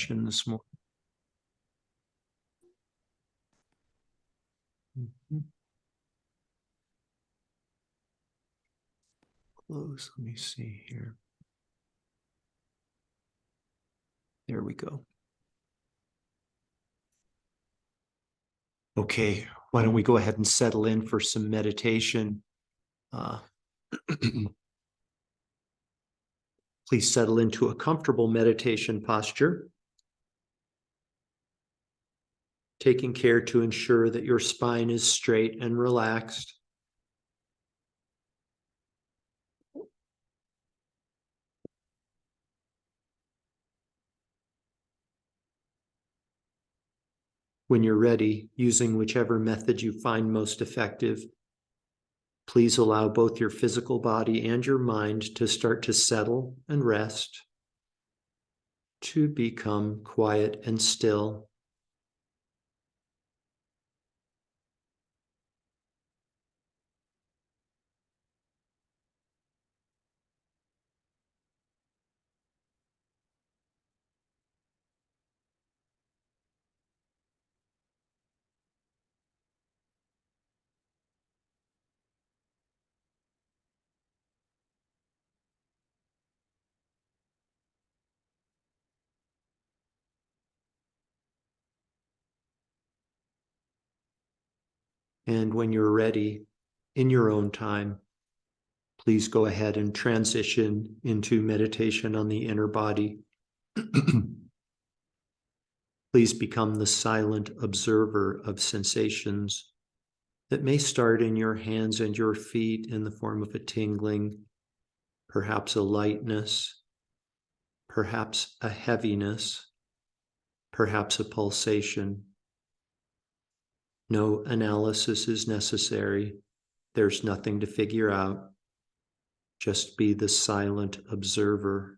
session this morning. Close, let me see here. There we go. Okay, why don't we go ahead and settle in for some meditation. Please settle into a comfortable meditation posture, taking care to ensure that your spine is straight and relaxed. When you're ready, using whichever method you find most effective, please allow both your physical body and your mind to start to settle and rest, to become quiet and still. And when you're ready, in your own time, please go ahead and transition into meditation on the inner body. Please become the silent observer of sensations that may start in your hands and your feet in the form of a tingling, perhaps a lightness, perhaps a heaviness, perhaps a pulsation. No analysis is necessary. There's nothing to figure out. Just be the silent observer.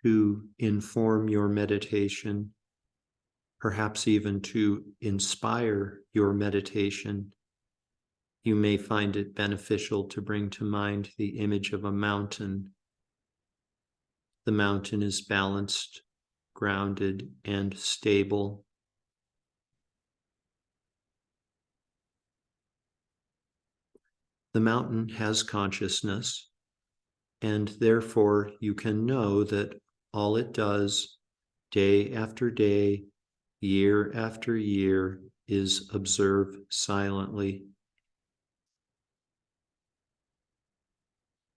to inform your meditation, perhaps even to inspire your meditation, you may find it beneficial to bring to mind the image of a mountain. The mountain is balanced, grounded, and stable. The mountain has consciousness, and therefore you can know that all it does day after day, year after year, is observe silently.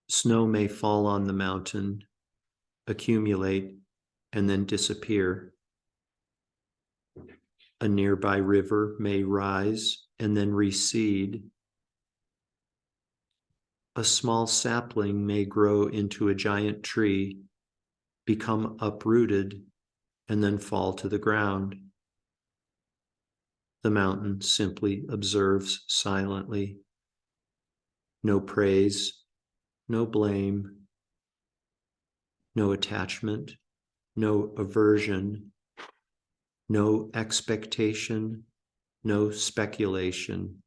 Snow may fall on the mountain, accumulate, and then disappear. A nearby river may rise and then recede. A small sapling may grow into a giant tree, become uprooted, and then fall to the ground. The mountain simply observes silently. No praise, no blame, no attachment, no aversion, no expectation, no speculation.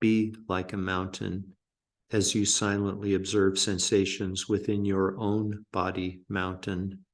Be like a mountain as you silently observe sensations within your own body mountain.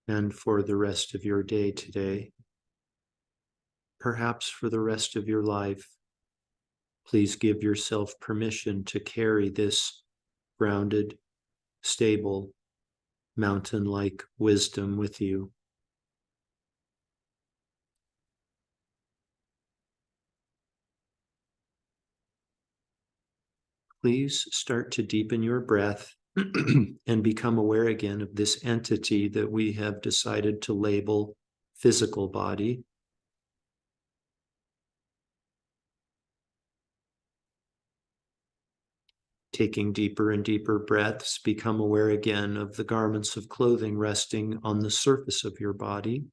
and for the rest of your day today, perhaps for the rest of your life. Please give yourself permission to carry this grounded, stable, mountain-like wisdom with you. Please start to deepen your breath and become aware again of this entity that we have decided to label physical body. Taking deeper and deeper breaths, become aware again of the garments of clothing resting on the surface of your body.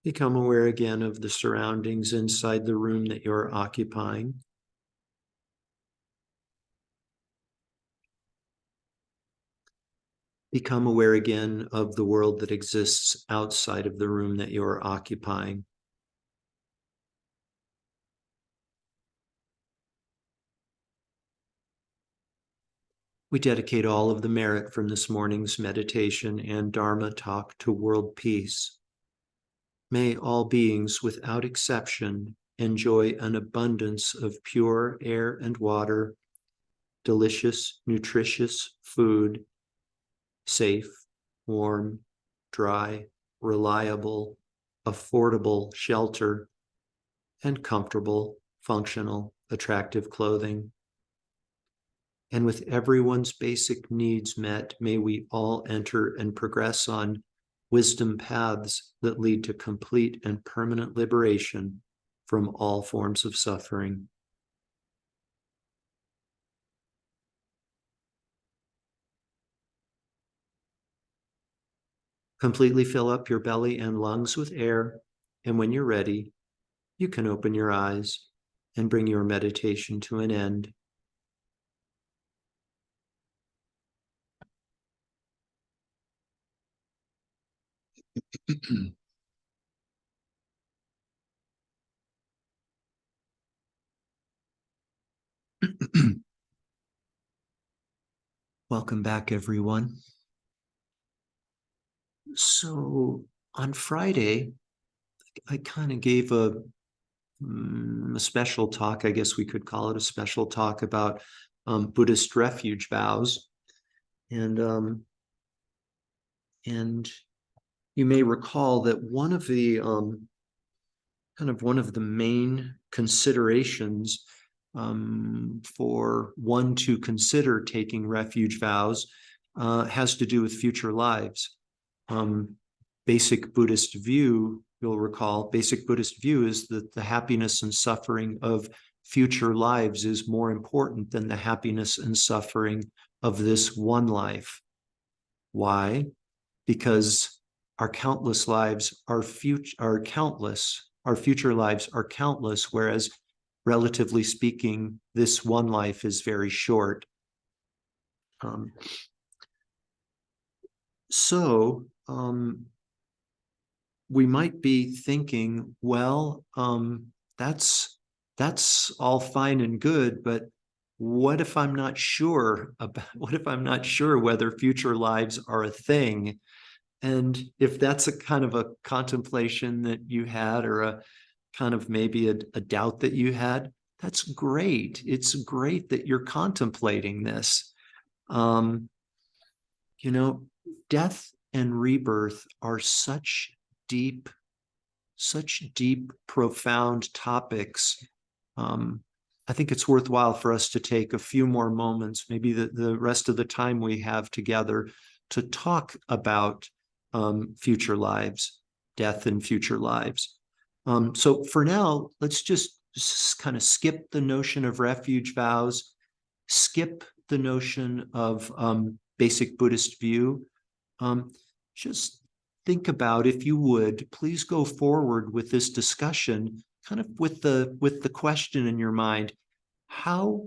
Become aware again of the surroundings inside the room that you're occupying. Become aware again of the world that exists outside of the room that you're occupying. We dedicate all of the merit from this morning's meditation and Dharma talk to world peace. May all beings, without exception, enjoy an abundance of pure air and water, delicious, nutritious food, safe, warm, dry, reliable, affordable shelter, and comfortable, functional, attractive clothing. And with everyone's basic needs met, may we all enter and progress on wisdom paths that lead to complete and permanent liberation from all forms of suffering. Completely fill up your belly and lungs with air, and when you're ready, you can open your eyes and bring your meditation to an end. Welcome back, everyone. So on Friday, I kind of gave a special talk, I guess we could call it a special talk about Buddhist refuge vows. And you may recall that one of the main considerations for one to consider taking refuge vows has to do with future lives. Basic Buddhist view, you'll recall, basic Buddhist view is that the happiness and suffering of future lives is more important than the happiness and suffering of this one life. Why? Because our countless lives are countless. Our future lives are countless, whereas relatively speaking, this one life is very short. We might be thinking, well, that's all fine and good, but what if I'm not sure whether future lives are a thing? And if that's a kind of a contemplation that you had, or a kind of maybe a doubt that you had, that's great. It's great that you're contemplating this. Death and rebirth are such deep, profound topics. I think it's worthwhile for us to take a few more moments, maybe the rest of the time we have together, to talk about future lives, death and future lives. So for now, let's just kind of skip the notion of refuge vows, skip the notion of basic Buddhist view. Just think about, if you would, please go forward with this discussion, kind of with the question in your mind: how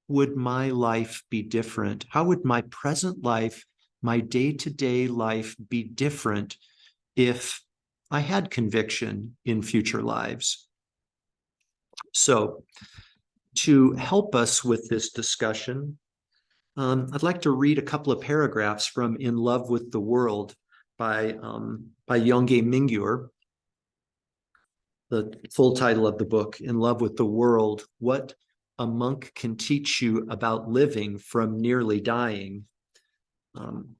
would my life be different? How would my present life, my day-to-day life, be different if I had conviction in future lives? So, to help us with this discussion, I'd like to read a couple of paragraphs from In Love with the World by Yongey Mingyur. The full title of the book, In Love with the World, What a Monk Can Teach You About Living from Nearly Dying. And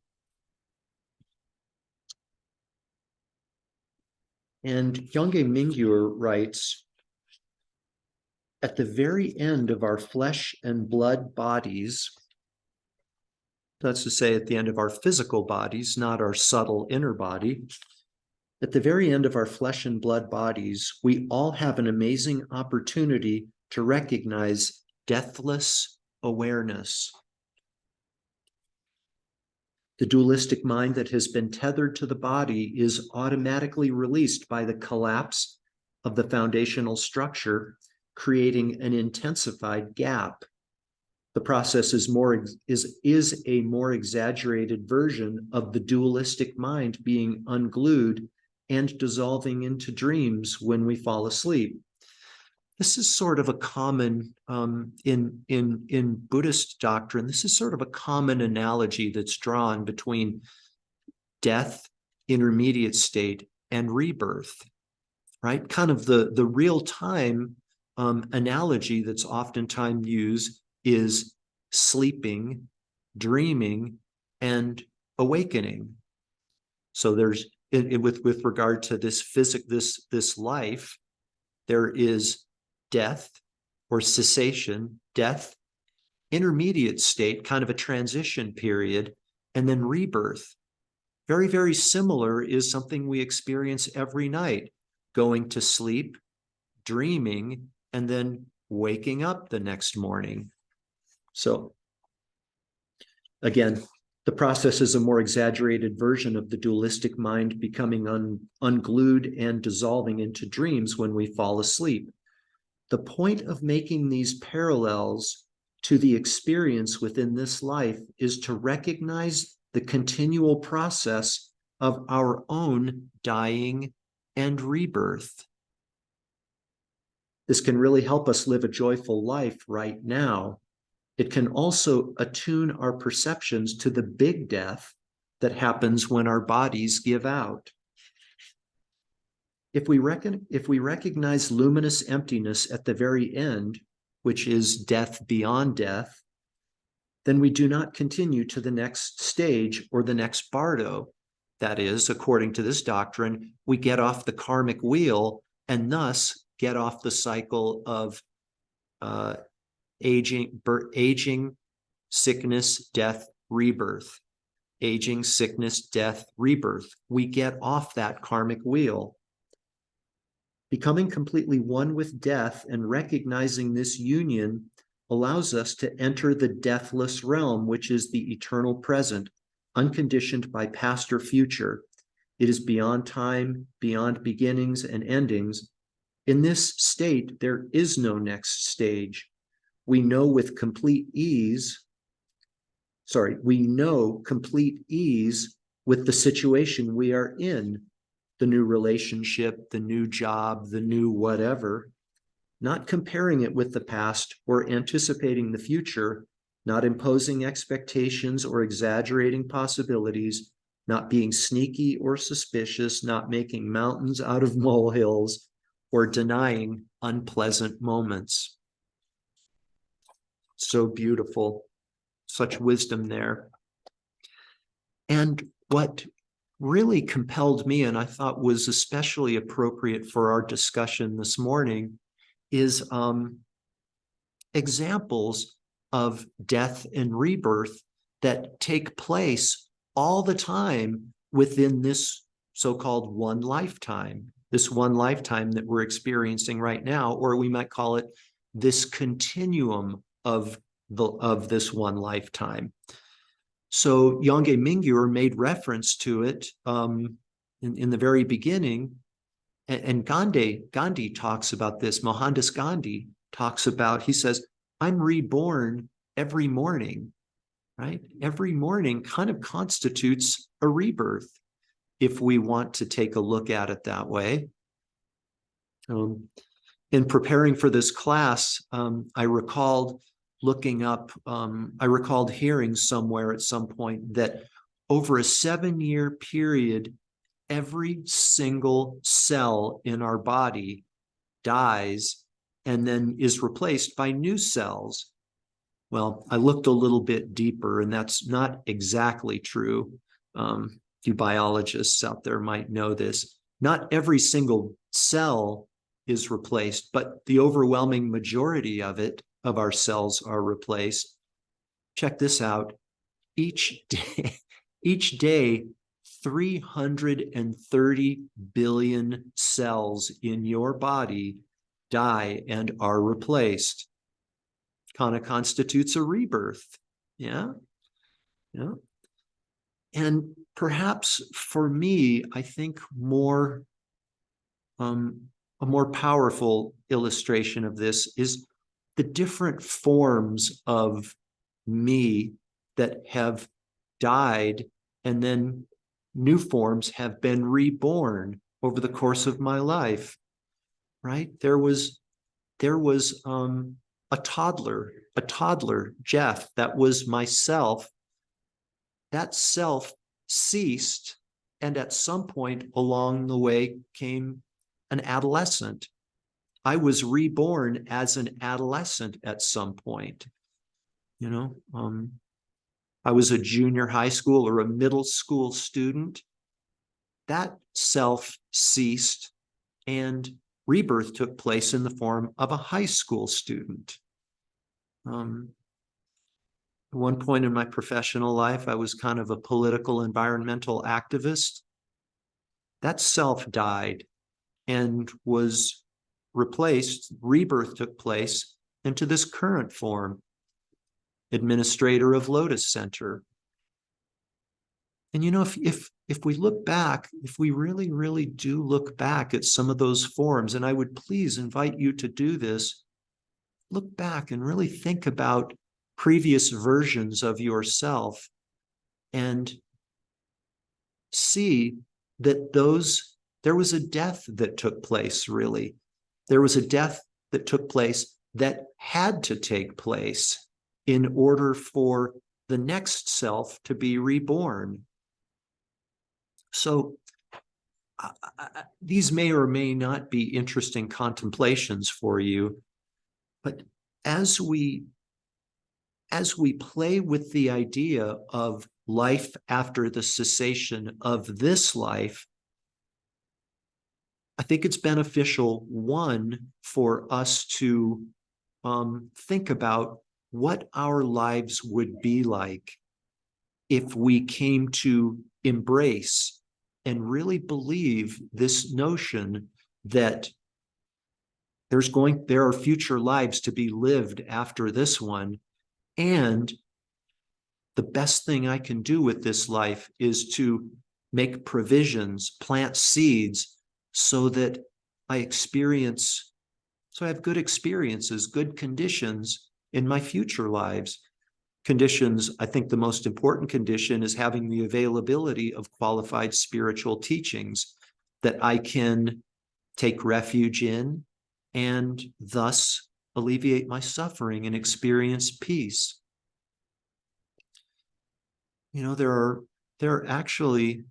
Yongey Mingyur writes, at the very end of our flesh and blood bodies, that's to say at the end of our physical bodies, not our subtle inner body, at the very end of our flesh and blood bodies, we all have an amazing opportunity to recognize deathless awareness. The dualistic mind that has been tethered to the body is automatically released by the collapse of the foundational structure, creating an intensified gap. The process is a more exaggerated version of the dualistic mind being unglued and dissolving into dreams when we fall asleep. This is sort of a common, in Buddhist doctrine, this is sort of a common analogy that's drawn between death, intermediate state, and rebirth, right? Kind of the real-time analogy that's oftentimes used is sleeping, dreaming, and awakening. So there's, with regard to this life, there is death or cessation, death, intermediate state, kind of a transition period, and then rebirth. Very, very similar is something we experience every night, going to sleep, dreaming, and then waking up the next morning. So again, the process is a more exaggerated version of the dualistic mind becoming unglued and dissolving into dreams when we fall asleep. The point of making these parallels to the experience within this life is to recognize the continual process of our own dying and rebirth. This can really help us live a joyful life right now. It can also attune our perceptions to the big death that happens when our bodies give out. If we recognize luminous emptiness at the very end, which is death beyond death, then we do not continue to the next stage or the next bardo. That is, according to this doctrine, we get off the karmic wheel and thus get off the cycle of aging, sickness, death, rebirth. Aging, sickness, death, rebirth. We get off that karmic wheel. Becoming completely one with death and recognizing this union allows us to enter the deathless realm, which is the eternal present, unconditioned by past or future. It is beyond time, beyond beginnings and endings. In this state, there is no next stage. We know complete ease with the situation we are in, the new relationship, the new job, the new whatever, not comparing it with the past or anticipating the future, not imposing expectations or exaggerating possibilities, not being sneaky or suspicious, not making mountains out of molehills, or denying unpleasant moments. So beautiful, such wisdom there. And what really compelled me, and I thought was especially appropriate for our discussion this morning, is examples of death and rebirth that take place all the time within this so-called one lifetime, this one lifetime that we're experiencing right now, or we might call it this continuum of this one lifetime. So Yongey Mingyur made reference to it in the very beginning, and Gandhi talks about this. Mohandas Gandhi talks about, he says, I'm reborn every morning, right? Every morning kind of constitutes a rebirth, if we want to take a look at it that way. In preparing for this class, I recalled looking up, I recalled hearing somewhere at some point that over a 7-year period, every single cell in our body dies and then is replaced by new cells. Well, I looked a little bit deeper, and that's not exactly true. You biologists out there might know this. Not every single cell is replaced, but the overwhelming majority of our cells are replaced. Check this out. Each day, 330 billion cells in your body die and are replaced. Kind of constitutes a rebirth. Yeah. And perhaps for me, I think a more powerful illustration of this is the different forms of me that have died, and then new forms have been reborn over the course of my life. Right? There was a toddler, Jeff, that was myself. That self ceased, and at some point along the way came an adolescent. I was reborn as an adolescent at some point. I was a junior high school or a middle school student. That self ceased, and rebirth took place in the form of a high school student. At one point in my professional life, I was kind of a political environmental activist. That self died and was replaced. Rebirth took place into this current form, administrator of Lotus Center. And if we look back, if we really, really do look back at some of those forms, and I would please invite you to do this, look back and really think about previous versions of yourself and see that there was a death that took place, really. There was a death that took place that had to take place in order for the next self to be reborn. So these may or may not be interesting contemplations for you, but as we play with the idea of life after the cessation of this life, I think it's beneficial, one, for us to think about what our lives would be like if we came to embrace and really believe this notion that there are future lives to be lived after this one, and the best thing I can do with this life is to make provisions, plant seeds, so that I have good experiences, good conditions in my future lives. Conditions, I think the most important condition is having the availability of qualified spiritual teachings that I can take refuge in and thus alleviate my suffering and experience peace. There are actually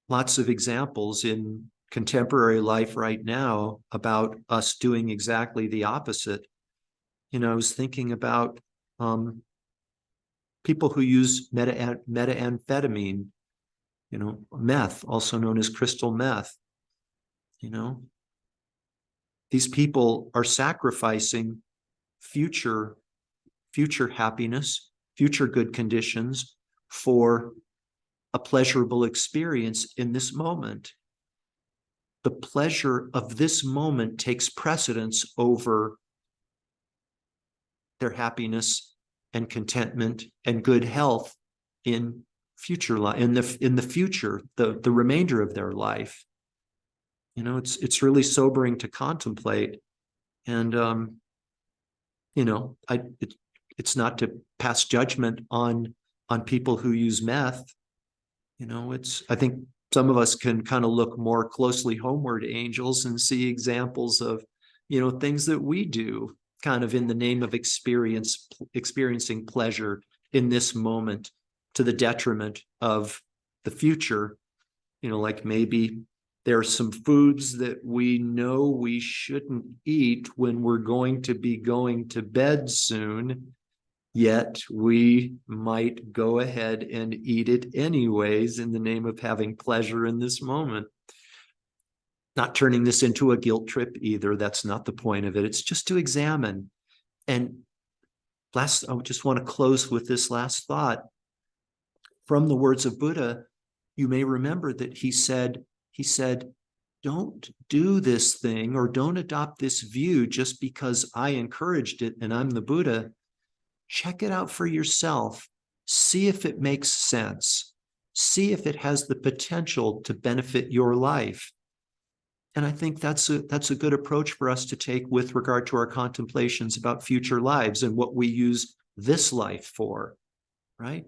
lots of examples in contemporary life right now about us doing exactly the opposite. I was thinking about people who use methamphetamine, meth, also known as crystal meth. These people are sacrificing future happiness, future good conditions for a pleasurable experience in this moment. The pleasure of this moment takes precedence over their happiness and contentment and good health in future life, in the future, the remainder of their life. It's really sobering to contemplate. And it's not to pass judgment on people who use meth. I think some of us can kind of look more closely homeward, angels, and see examples of things that we do kind of in the name of experiencing pleasure in this moment to the detriment of the future. Like maybe there are some foods that we know we shouldn't eat when we're going to be going to bed soon, yet we might go ahead and eat it anyways in the name of having pleasure in this moment. Not turning this into a guilt trip either. That's not the point of it. It's just to examine. And I just want to close with this last thought. From the words of Buddha, you may remember that he said, don't do this thing or don't adopt this view just because I encouraged it and I'm the Buddha. Check it out for yourself. See if it makes sense. See if it has the potential to benefit your life. And I think that's a good approach for us to take with regard to our contemplations about future lives and what we use this life for, right?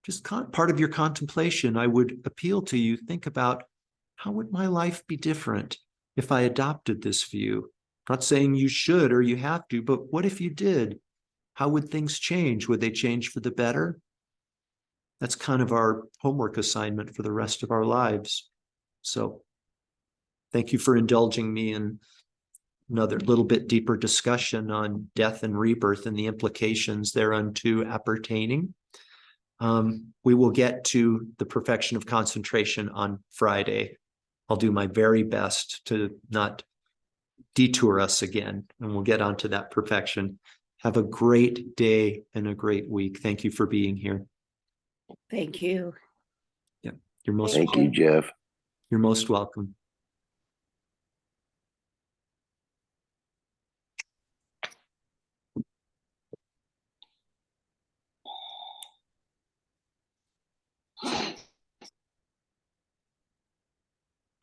Just part of your contemplation, I would appeal to you, think about, how would my life be different if I adopted this view? I'm not saying you should or you have to, but what if you did? How would things change? Would they change for the better? That's kind of our homework assignment for the rest of our lives. So thank you for indulging me in another little bit deeper discussion on death and rebirth and the implications thereunto appertaining. We will get to the perfection of concentration on Friday. I'll do my very best to not detour us again, and we'll get onto that perfection. Have a great day and a great week. Thank you for being here. Thank you. Yeah, you're most Thank you, Jeff. You're most welcome.